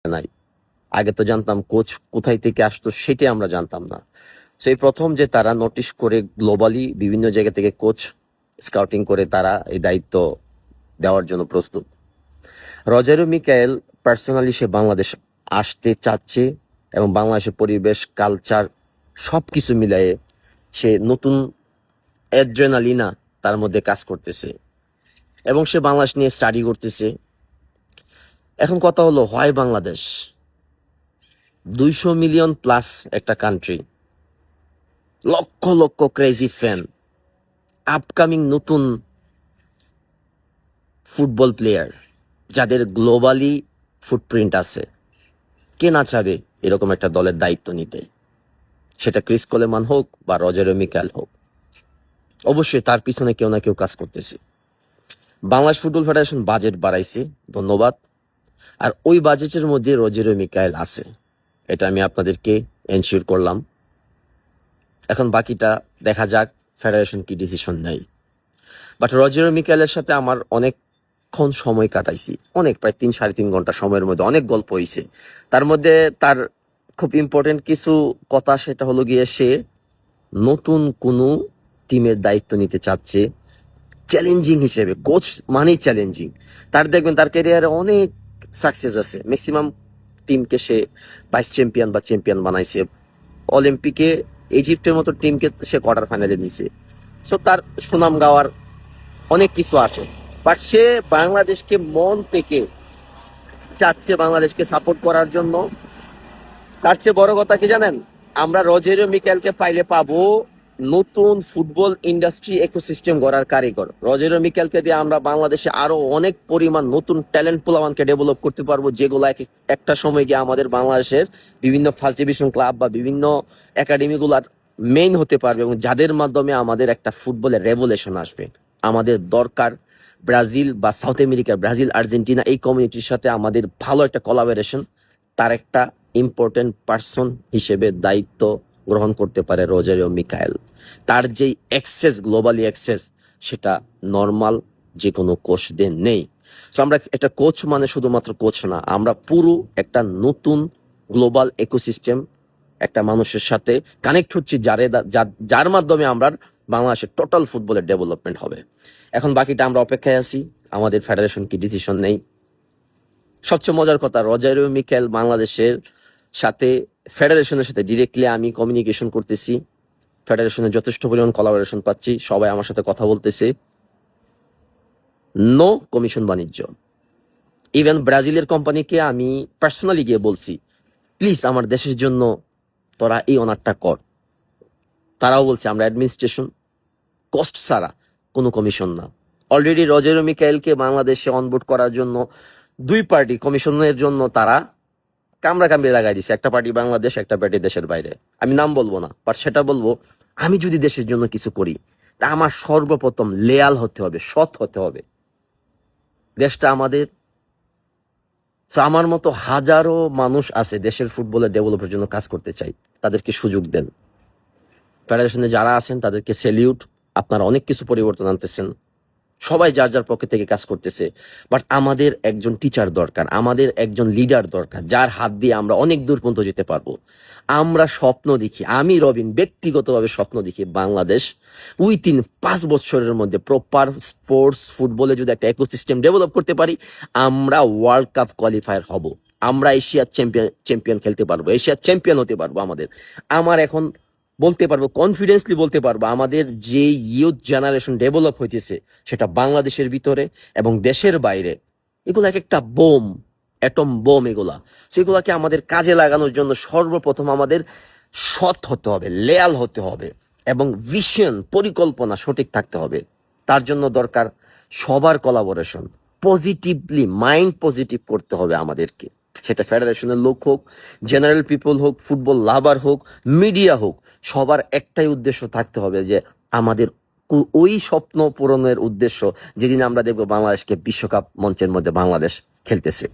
নাই। আগে তো জানতাম কোচ কোথায় থেকে আসতো, সেটাই আমরা জানতাম না। তো এই প্রথম যে তারা নোটিশ করে গ্লোবালি বিভিন্ন জায়গা থেকে কোচ স্কাউটিং করে তারা এই দায়িত্ব দেওয়ার জন্য প্রস্তুত। রজারিও মিকায়েল পার্সোনালি সে বাংলাদেশ আসতে চাচ্ছে এবং বাংলাদেশের পরিবেশ, কালচার সবকিছু মিলিয়ে সে নতুন অ্যাড্রেনালিনা তার মধ্যে কাজ করতেছে এবং সে বাংলাদেশ নিয়ে স্টাডি করতেছে। এখন কথা হলো, হয় বাংলাদেশ 200 মিলিয়ন প্লাস একটা country, lakh lakh crazy fan, upcoming নতুন ফুটবল প্লেয়ার যাদের গ্লোবালি ফুটপ্রিন্ট আছে, কে না চাবে এরকম একটা দলের দায়িত্ব নিতে? সেটা ক্রিস কোলেমান হোক বা রজারিও মিকায়েল হোক, অবশ্যই তার পিছনে কেউ না কেউ কাজ করতেছে। বাংলাদেশ ফুটবল ফেডারেশন বাজেট বাড়াইছে, ধন্যবাদ। আর ওই বাজেটের মধ্যে রজারিও মিকায়েল আছে, এটা আমি আপনাদেরকে এনশিওর করলাম। এখন বাকিটা দেখা যাক ফেডারেশন কি ডিসিশন নেয়। বাট রজারিও মিকায়েলের সাথে আমার অনেকক্ষণ সময় কাটাইছি, প্রায় 3-3.5 ঘন্টা সময়ের মধ্যে অনেক গল্প হয়েছে। তার মধ্যে তার খুব ইম্পর্টেন্ট কিছু কথা, সেটা হলো গিয়ে সে নতুন কোনো টিমের দায়িত্ব নিতে চাচ্ছে চ্যালেঞ্জিং হিসেবে। কোচ মানেই চ্যালেঞ্জিং। তার দেখবেন তার ক্যারিয়ারে অনেক সাকসেস আছে, ম্যাক্সিমাম টিমকে সে ভাইস চ্যাম্পিয়ন বা চ্যাম্পিয়ন বানাইছে। অলিম্পিকে ইজিপ্টের মতো টিমকে সে কোয়ার্টার ফাইনালে নিছে। সো তার সুনাম গাওয়ার অনেক কিছু আছে। বাট সে বাংলাদেশকে মন থেকে চাচ্ছে বাংলাদেশকে সাপোর্ট করার জন্য। তার চেয়ে বড় কথা কি জানেন, আমরা রজারিও মিকায়েলকে পাইলে পাবো নতুন ফুটবল ইন্ডাস্ট্রি ইকোসিস্টেম গড়ার কারিগর। রজারিও মিকায়েলকে দিয়ে আমরা বাংলাদেশে আরো অনেক পরিমাণ নতুন ট্যালেন্ট পোলাওয়ানকে ডেভেলপ করতে পারবো, যেগুলো একটা সময় গিয়ে আমাদের বাংলাদেশের বিভিন্ন ফার্স্ট ডিভিশন ক্লাব বা বিভিন্ন একাডেমিগুলার মেইন হতে পারবে এবং যাদের মাধ্যমে আমাদের একটা ফুটবলের রেভলিউশন আসবে। আমাদের দরকার ব্রাজিল বা সাউথ আমেরিকা, ব্রাজিল, আর্জেন্টিনা এই কমিউনিটির সাথে আমাদের ভালো একটা কোলাবোরেশন। তার একটা ইম্পর্টেন্ট পার্সন হিসেবে দায়িত্ব গ্রহণ করতে পারে রজারিও মিকায়েল। তার যেই অ্যাক্সেস, গ্লোবালি অ্যাক্সেস, সেটা নর্মাল যে কোনো কোচদের নেই। সো আমরা একটা কোচ মানে শুধুমাত্র কোচ না, আমরা পুরো একটা নতুন গ্লোবাল ইকোসিস্টেম একটা মানুষের সাথে কানেক্ট হচ্ছি, যার মাধ্যমে আমরা বাংলাদেশের টোটাল ফুটবলের ডেভেলপমেন্ট হবে। এখন বাকিটা আমরা অপেক্ষায় আছি, আমাদের ফেডারেশন কি ডিসিশন নেই। সবচেয়ে মজার কথা, রজারিও মিকায়েল বাংলাদেশের সাথে, ফেডারেশনের সাথে ডিরেক্টলি আমি কমিউনিকেশন করতেছি, ফেডারেশনের যথেষ্ট পরিমাণ কোলাবোরেশন পাচ্ছি, সবাই আমার সাথে কথা বলতেছে। নো কমিশন বাণিজ্য। ইভেন ব্রাজিলের কোম্পানিকে আমি পার্সোনালি গিয়ে বলছি, প্লিজ আমার দেশের জন্য তোরা এই অনারটা কর। তারাও বলছে আমরা অ্যাডমিনিস্ট্রেশন কস্ট ছাড়া, কোনো কমিশন না। অলরেডি রজারিও মিকায়েলকে বাংলাদেশে অনবোর্ড করার জন্য দুই পার্টি কমিশনের জন্য তারা কামড়ি লাগাই দিছে। একটা পার্টি বাংলাদেশ, একটা পার্টি দেশের বাইরে। আমি নাম বলবো না, বাট সেটা বলবো, আমি যদি দেশের জন্য কিছু করি তা আমার সর্বপ্রথম লেয়াল হতে হবে, সৎ হতে হবে। দেশটা আমাদের। আমার মতো হাজারো মানুষ আছে দেশের ফুটবলের ডেভেলপের জন্য কাজ করতে চাই, তাদেরকে সুযোগ দেন। ফেডারেশনে যারা আছেন তাদেরকে স্যালিউট, আপনারা অনেক কিছু পরিবর্তন আনতেছেন, সবাই যার যার পক্ষে থেকে কাজ করতেছে। বাট আমাদের একজন টিচার দরকার, আমাদের একজন লিডার দরকার, যার হাত দিয়ে আমরা অনেক দূর পর্যন্ত যেতে পারবো। আমরা স্বপ্ন দেখি, আমি রবিন ব্যক্তিগতভাবে স্বপ্ন দেখি, বাংলাদেশ উইথিন 5 বছরের মধ্যে প্রপার স্পোর্টস ফুটবলে যদি একটা ইকোসিস্টেম ডেভেলপ করতে পারি, আমরা ওয়ার্ল্ড কাপ কোয়ালিফায়ার হব, আমরা এশিয়ার চ্যাম্পিয়ন খেলতে পারবো, এশিয়ার চ্যাম্পিয়ন হতে পারবো। আমার এখন বলতে পারবো, কনফিডেন্সলি বলতে পারবো, আমাদের যে ইউথ জেনারেশন ডেভেলপ হইতেছে সেটা বাংলাদেশের ভিতরে এবং দেশের বাইরে, এগুলো এক একটা বোম, অ্যাটম বোম এগুলা। সেগুলাকে আমাদের কাজে লাগানোর জন্য সর্বপ্রথম আমাদের সৎ হতে হবে, লেয়াল হতে হবে এবং ভিশন, পরিকল্পনা সঠিক থাকতে হবে। তার জন্য দরকার সবার কোলাবোরেশন, পজিটিভলি মাইন্ড পজিটিভ করতে হবে আমাদেরকে। সেটা ফেডারেশনের লোক হোক, জেনারেল পিপল হোক, ফুটবল লাভার হোক, মিডিয়া হোক, সবার একটাই উদ্দেশ্য থাকতে হবে যে আমাদের ওই স্বপ্ন পূরণের উদ্দেশ্য, যেদিন আমরা দেখবো বাংলাদেশকে বিশ্বকাপ মঞ্চের মধ্যে বাংলাদেশ খেলতেছে।